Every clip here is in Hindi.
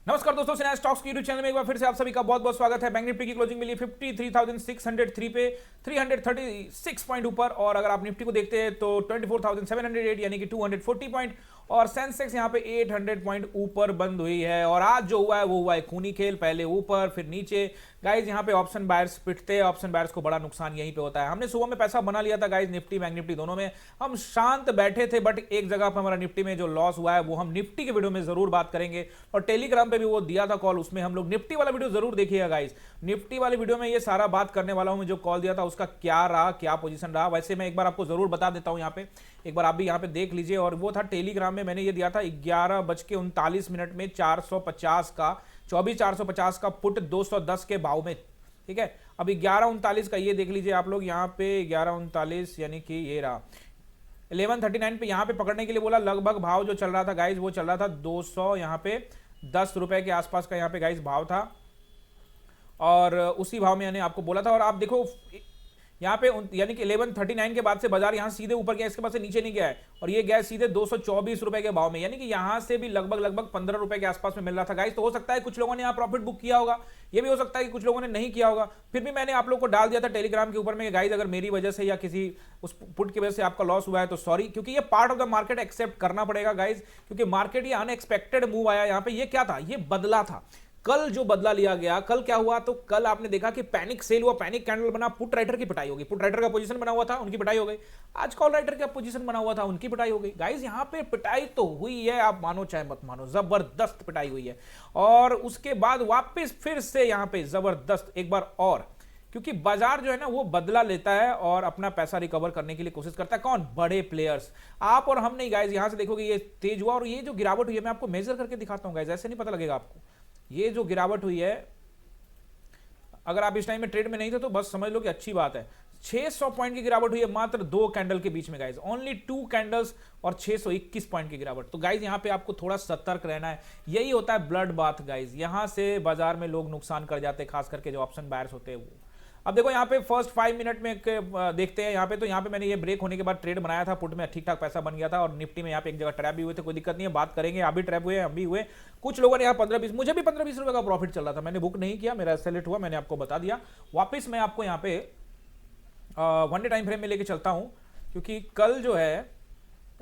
नमस्कार दोस्तों, सिन्हा स्टॉक्स की यूट्यूब चैनल में एक बार फिर से आप सभी का बहुत बहुत स्वागत है। बैंक निफ्टी की क्लोजिंग मिली 53,603 पे 336 पॉइंट ऊपर। और अगर आप निफ्टी को देखते हैं तो 24,708 यानी कि 240 पॉइंट। और सेंसेक्स यहाँ पे 800 पॉइंट ऊपर बंद हुई है। और आज जो हुआ है वो हुआ है खूनी खेल, पहले ऊपर फिर नीचे। गाइज यहाँ पे ऑप्शन बायर्स पिटते हैं, ऑप्शन बायर्स को बड़ा नुकसान यहीं पे होता है। हमने सुबह में पैसा बना लिया था गाइज, निफ्टी बैंक निफ्टी दोनों में हम शांत बैठे थे, बट एक जगह पर हमारा निफ्टी में जो लॉस हुआ है वो हम निफ्टी के वीडियो में जरूर बात करेंगे। और टेलीग्राम पे भी वो दिया था कॉल, उसमें हम लोग निफ्टी वाला वीडियो जरूर देखिएगा गाइज। निफ्टी वाले वीडियो में ये सारा बात करने वाला हूं, मैं जो कॉल दिया था उसका क्या रहा, क्या पोजीशन रहा। वैसे मैं एक बार आपको जरूर बता देता हूं, यहाँ पे एक बार आप भी यहाँ पे देख लीजिए। और वो था टेलीग्राम में, मैंने ये दिया था 11:39 में 450 का 24,450 का पुट 210 के भाव में, ठीक है। अभी 11:39 का ये देख लीजिए आप लोग, यहाँ पे 11:39 यानी कि ये रहा 11:39 पे यहाँ पे पकड़ने के लिए बोला। लगभग भाव जो चल रहा था गाइज वो चल रहा था 200 यहाँ पे 10 रुपए के आसपास का यहाँ पे गाइज भाव था। और उसी भाव में मैंने आपको बोला था। और आप देखो यहाँ पे यानी कि 11:39 के बाद से बाजार यहाँ सीधे ऊपर गया, इसके बाद से नीचे नहीं गया है। और ये गया सीधे 224 रुपए के भाव में, यानी कि यहाँ से भी लगभग 15 रुपए के आसपास में मिल रहा था गाइस। तो हो सकता है कुछ लोगों ने यहाँ प्रॉफिट बुक किया होगा, ये भी हो सकता है कि कुछ लोगों ने नहीं किया होगा। फिर भी मैंने आप लोग को डाल दिया था टेलीग्राम के ऊपर में गाइस, अगर मेरी वजह से या किसी उस पुट की वजह से आपका लॉस हुआ है तो सॉरी, क्योंकि ये part of the market accept करना पड़ेगा गाइस। क्योंकि मार्केट ये अनएक्सपेक्टेड मूव आया यहाँ पे। ये क्या था, ये बदला था। कल जो बदला लिया गया, कल क्या हुआ, तो कल आपने देखा कि पैनिक सेल हुआ, पैनिक कैंडल बना, पुट राइटर की पिटाई होगी। पुट राइटर का पोजीशन बना हुआ था, उनकी पिटाई हो गई। आज कॉल राइटर का पोजीशन बना हुआ था, उनकी पिटाई हो गई। गाइस यहाँ पे पिटाई तो हुई है, आप मानो चाहे मत मानो, जबरदस्त पिटाई हुई है। और उसके बाद वापस फिर से यहाँ पे जबरदस्त एक बार और, क्योंकि बाजार जो है ना वो बदला लेता है और अपना पैसा रिकवर करने के लिए कोशिश करता है। कौन? बड़े प्लेयर्स, आप और हम नहीं गाइस। यहां से देखोगे ये तेज हुआ और ये जो गिरावट हुई है मैं आपको मेजर करके दिखाता हूं गाइस, ऐसे नहीं पता लगेगा आपको। ये जो गिरावट हुई है, अगर आप इस टाइम में ट्रेड में नहीं थे तो बस समझ लो कि अच्छी बात है। 600 पॉइंट की गिरावट हुई है मात्र 2 कैंडल के बीच में गाइस, ओनली 2 कैंडल्स और 621 पॉइंट की गिरावट। तो गाइस यहाँ पे आपको थोड़ा सतर्क रहना है। यही होता है ब्लड बाथ गाइस, यहां से बाजार में लोग नुकसान कर जाते हैं, खास करके जो ऑप्शन बायर्स होते हैं वो। अब देखो यहाँ पे फर्स्ट 5 मिनट में देखते हैं। यहाँ पे तो यहाँ पे मैंने ये ब्रेक होने के बाद ट्रेड बनाया था, पुट में ठीक ठाक पैसा बन गया था। और निफ्टी में यहाँ पे एक जगह ट्रैप भी हुए थे, कोई दिक्कत नहीं है, बात करेंगे। आप भी ट्रैप हुए, हम भी हुए, कुछ लोगों ने यहाँ 15-20, मुझे भी 15-20 रुपए का प्रॉफिट चल रहा था, मैंने बुक नहीं किया, मेरा सेलेक्ट हुआ, मैंने आपको बता दिया। वापिस मैं आपको यहाँ पे वन डे टाइम फ्रेम में लेके चलता हूँ, क्योंकि कल जो है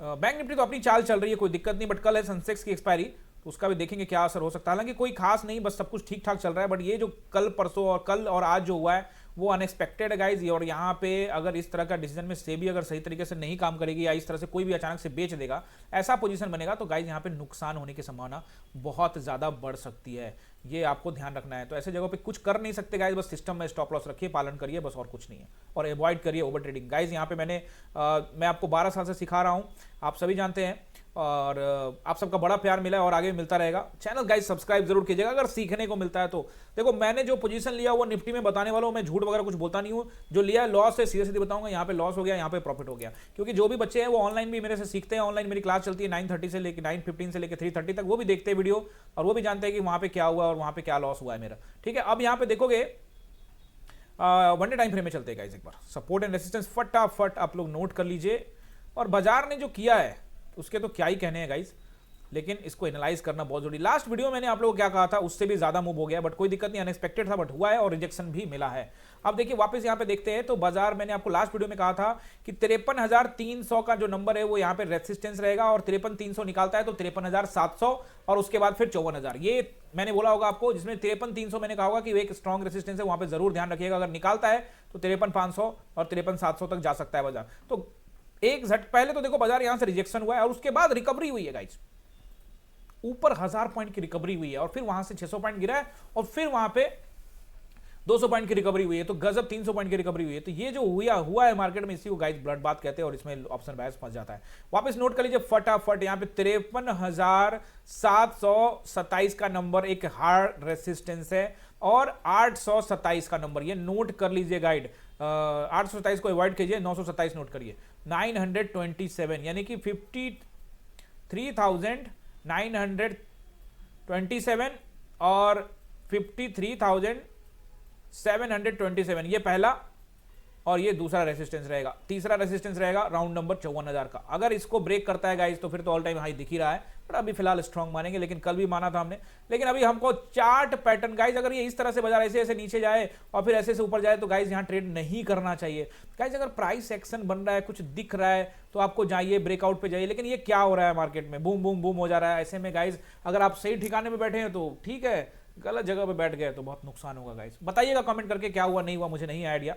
बैंक निफ्टी तो अपनी चाल चल रही है, कोई दिक्कत नहीं। बट कल है सेंसेक्स की एक्सपायरी, तो उसका भी देखेंगे क्या असर हो सकता है। हालांकि कोई खास नहीं, बस सब कुछ ठीक ठाक चल रहा है। बट ये जो कल परसों और कल और आज जो हुआ है वो अनएक्सपेक्टेड है गाइज। और यहाँ पे अगर इस तरह का डिसीजन में सेबी अगर सही तरीके से नहीं काम करेगी या इस तरह से कोई भी अचानक से बेच देगा, ऐसा पोजीशन बनेगा, तो गाइज यहाँ पे नुकसान होने की संभावना बहुत ज्यादा बढ़ सकती है। ये आपको ध्यान रखना है। तो ऐसे जगह पे कुछ कर नहीं सकते गाइज, बस सिस्टम में स्टॉप लॉस रखिए, पालन करिए, बस और कुछ नहीं है। और अवॉइड करिए ओवर ट्रेडिंग गाइज। यहाँ पे मैं आपको 12 साल से सिखा रहा हूँ, आप सभी जानते हैं। और आप सबका बड़ा प्यार मिला है और आगे भी मिलता रहेगा। चैनल गाइज सब्सक्राइब जरूर कीजिएगा अगर सीखने को मिलता है तो। देखो मैंने जो पोजीशन लिया वो निफ्टी में बताने वाला हूं, मैं झूठ वगैरह कुछ बोलता नहीं हूं। जो लिया है लॉस है, सीधे सीधे बताऊंगा। यहाँ पे लॉस हो गया, यहाँ पे प्रॉफिट हो गया। क्योंकि जो भी बच्चे हैं वो ऑनलाइन भी मेरे से सीखते हैं। ऑनलाइन मेरी क्लास चलती है 9:30 से लेकर 9:15 से लेकर 3:30 तक, वो भी देखते हैं वीडियो और वो भी जानते हैं कि वहां पे क्या हुआ और वहां पे क्या लॉस हुआ है मेरा, ठीक है। अब यहाँ पे देखोगे वन डे टाइम फ्रेम में चलते हैं गाइस, एक बार सपोर्ट एंड रेजिस्टेंस फटाफट आप लोग नोट कर लीजिए। और बाजार ने जो किया है उसके तो क्या ही कहने हैं गाइस, लेकिन इसको एनालाइज करना बहुत जरूरी। लास्ट वीडियो मैंने आप लोगों को क्या कहा था, उससे भी ज्यादा मूव हो गया, बट कोई दिक्कत नहीं, अनएक्सपेक्टेड था बट हुआ है और रिजेक्शन भी मिला है। अब देखिए वापस यहाँ पे देखते हैं तो बाजार, मैंने आपको लास्ट वीडियो में कहा था कि 53,300 का जो नंबर है वो यहाँ पे रेसिस्टेंस रहेगा। और 53,300 निकालता है तो 53,700 और उसके बाद फिर 54,000। ये मैंने बोला होगा आपको, जिसमें 53,300 मैंने कहा होगा कि एक स्ट्रॉन्ग रेसिस्टेंस है, वहां पे जरूर ध्यान रखिएगा। अगर निकालता है तो 53,500 और 53,700 तक जा सकता है बाजार। तो एक झट पहले तो देखो बाजार यहां से रिजेक्शन हुआ है और उसके बाद रिकवरी हुई है गाइस, ऊपर 1000 पॉइंट की रिकवरी हुई है और फिर वहां से 600 पॉइंट गिरा है और फिर वहां पे 200 पॉइंट की रिकवरी हुई है, तो गजब 300 पॉइंट की रिकवरी हुई है। तो ये जो हुआ है मार्केट में, इसी को गाइस ब्लड बात कहते हैं और इसमें ऑप्शन बायर्स फंस जाता है। वापस नोट कर लीजिए फटाफट, यहाँ पे 53,727 का नंबर एक हार्ड रेसिस्टेंस है और 827 का नंबर, ये नोट कर लीजिए गाइड। 827 को अवॉइड कीजिए, 927 नोट करिए। 927 यानी कि 53,927 और 53,727, ये पहला और ये दूसरा रेसिस्टेंस रहेगा। तीसरा रेसिस्टेंस रहेगा राउंड नंबर 54,000 का। अगर इसको ब्रेक करता है गाइस तो फिर तो ऑल टाइम हाई दिख ही रहा है, बट अभी फिलहाल स्ट्रॉन्ग मानेंगे, लेकिन कल भी माना था हमने। लेकिन अभी हमको चार्ट पैटर्न गाइस, अगर ये इस तरह से बाजार ऐसे ऐसे नीचे जाए और फिर ऐसे ऐसे ऊपर जाए तो गाइस यहाँ ट्रेड नहीं करना चाहिए गाइस। अगर प्राइस एक्शन बन रहा है, कुछ दिख रहा है तो आपको जाइए, ब्रेकआउट पे जाइए। लेकिन ये क्या हो रहा है मार्केट में, बूम बूम बूम हो जा रहा है। ऐसे में गाइस अगर आप सही ठिकाने में बैठे हैं तो ठीक है, गलत जगह पे बैठ गए तो बहुत नुकसान होगा गाइस। बताइएगा कमेंट करके क्या हुआ नहीं हुआ, मुझे नहीं आइडिया।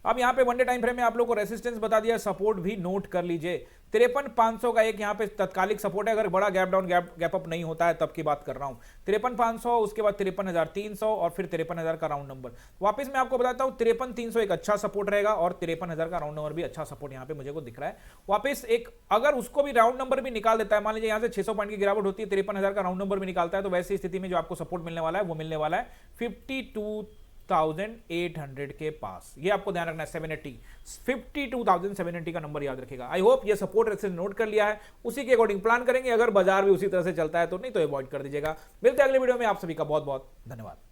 अब यहाँ पे वनडे टाइम फ्रेम में आप लोगों को रेसिस्टेंस बता दिया, सपोर्ट भी नोट कर लीजिए। 53,500 का एक यहाँ पे तत्कालिक सपोर्ट है, अगर बड़ा गैप डाउन गैप अप नहीं होता है तब की बात कर रहा हूँ। 53,500, उसके बाद 53,300 और फिर 53,000 का राउंड नंबर। वापस मैं आपको बताता हूँ 53,300 एक अच्छा सपोर्ट रहेगा और 53,000 का राउंड नंबर भी अच्छा सपोर्ट यहाँ पे मुझे को दिख रहा है। वापस एक अगर उसको भी राउंड नंबर भी निकाल देता है, मान लीजिए यहाँ से 600 पॉइंट की गिरावट होती है, 53,000 का राउंड नंबर भी निकालता है, तो वैसी स्थिति में जो आपको सपोर्ट मिलने वाला है वो मिलने वाला है 52,800 के पास। ये आपको ध्यान रखना है, 52,780 का नंबर याद रखेगा। आई होप ये सपोर्ट रेसिस्टेंस नोट कर लिया है, उसी के अकॉर्डिंग प्लान करेंगे। अगर बाजार भी उसी तरह से चलता है तो नहीं तो अवॉइड कर दीजिएगा। मिलते हैं अगले वीडियो में, आप सभी का बहुत बहुत धन्यवाद।